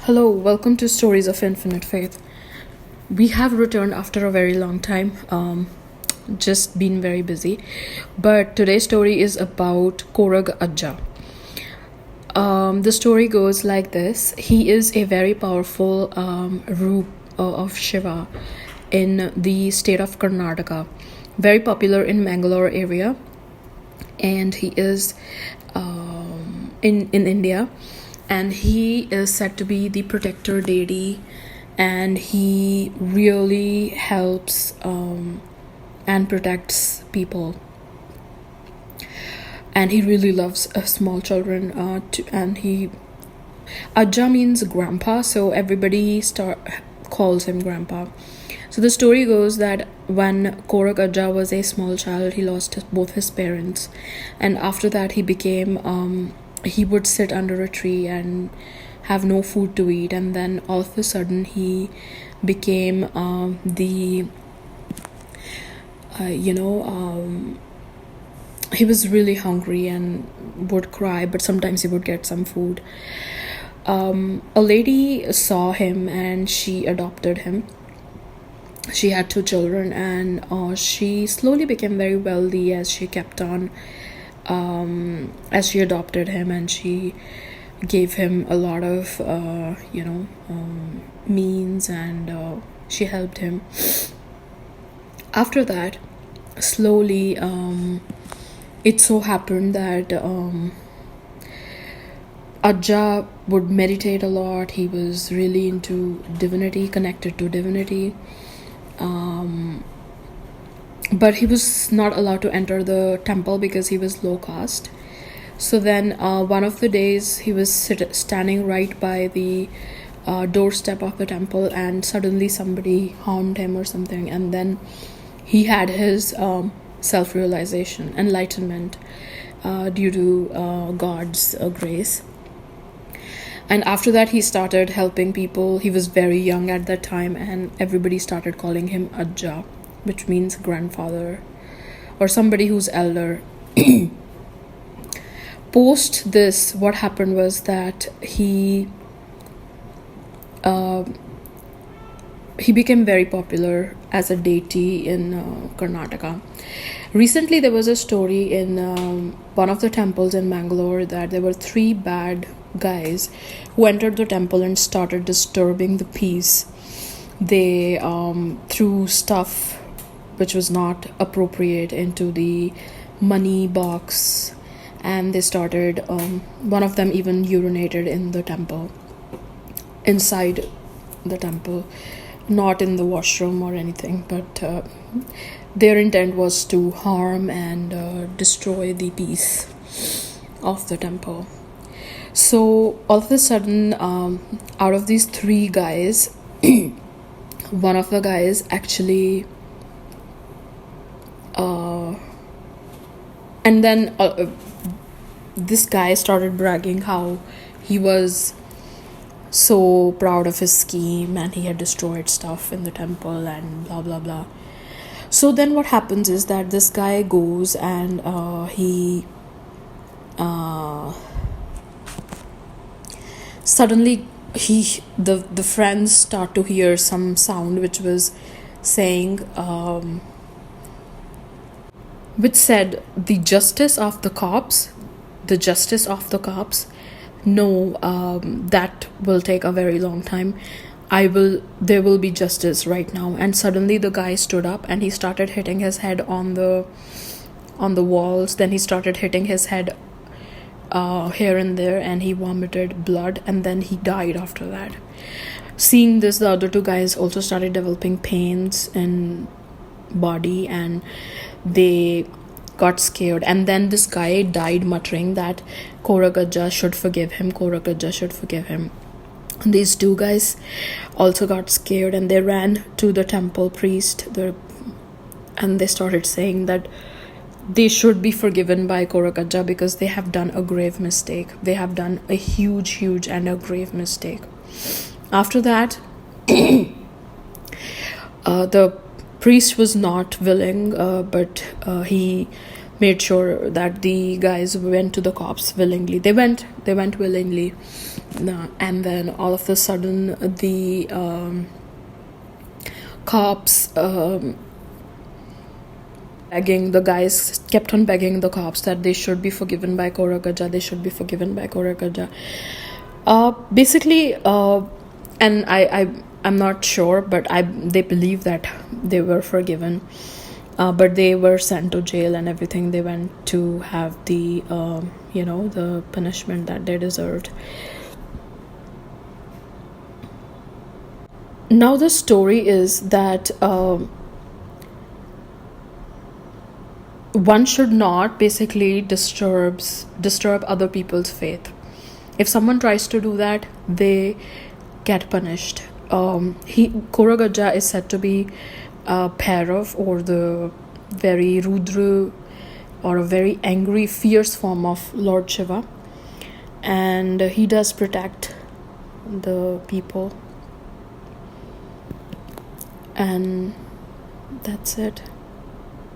Hello, welcome to Stories of Infinite Faith. We have returned after a very long time, just been very busy. But today's story is about Koragajja. The story goes like this. He is a very powerful roop of Shiva in the state of Karnataka, very popular in Mangalore area, and he is in India, and he is said to be the protector deity, and he really helps and protects people, and he really loves small children. And he Ajja means grandpa, so everybody calls him grandpa. So the story goes that when Koragajja was a small child, he lost both his parents, and after that he would sit under a tree and have no food to eat, and then all of a sudden he became he was really hungry and would cry, but sometimes he would get some food. A lady saw him and she adopted him. She had 2 children, and she slowly became very wealthy as she kept on, as she adopted him, and she gave him a lot of means, and she helped him. After that, slowly, it so happened that Ajja would meditate a lot. He was really into divinity, connected to divinity, but he was not allowed to enter the temple because he was low caste. So then one of the days he was standing right by the doorstep of the temple, and suddenly somebody harmed him or something, and then he had his self-realization, enlightenment, due to God's grace. And after that he started helping people. He was very young at that time, and everybody started calling him Ajja, which means grandfather or somebody who's elder. Post this, what happened was that he became very popular as a deity in Karnataka. Recently, there was a story in one of the temples in Mangalore that there were 3 bad guys who entered the temple and started disturbing the peace. They threw stuff which was not appropriate into the money box, and they started, one of them even urinated in the temple, inside the temple, not in the washroom or anything, but their intent was to harm and destroy the peace of the temple. So all of a sudden, out of these 3 guys, one of the guys actually and then this guy started bragging how he was so proud of his scheme and he had destroyed stuff in the temple and blah blah blah. So then what happens is that this guy goes and suddenly the friends start to hear some sound which was saying, which said, the justice of the cops. No, that will take a very long time. There will be justice right now. And suddenly the guy stood up and he started hitting his head on the walls. Then he started hitting his head here and there, and he vomited blood, and then he died after that. Seeing this, the other 2 guys also started developing pains in body, and they got scared. And then this guy died muttering that Koragajja should forgive him. And these 2 guys also got scared, and they ran to the temple priest, and they started saying that they should be forgiven by Koragajja because they have done a grave mistake. They have done a huge and a grave mistake. After that, the priest was not willing, but he made sure that the guys went to the cops willingly. They went willingly, And then all of a sudden the cops begging, the guys kept on begging the cops that they should be forgiven by Koragaja, they should be forgiven by Koragaja. Basically, and I'm not sure, but they believe that they were forgiven, but they were sent to jail and everything. They went to have the the punishment that they deserved. Now the story is that one should not basically disturb other people's faith. If someone tries to do that, they get punished. Koragaja is said to be a Bhairav, or the very Rudra, or a very angry, fierce form of Lord Shiva, and he does protect the people. And that's it.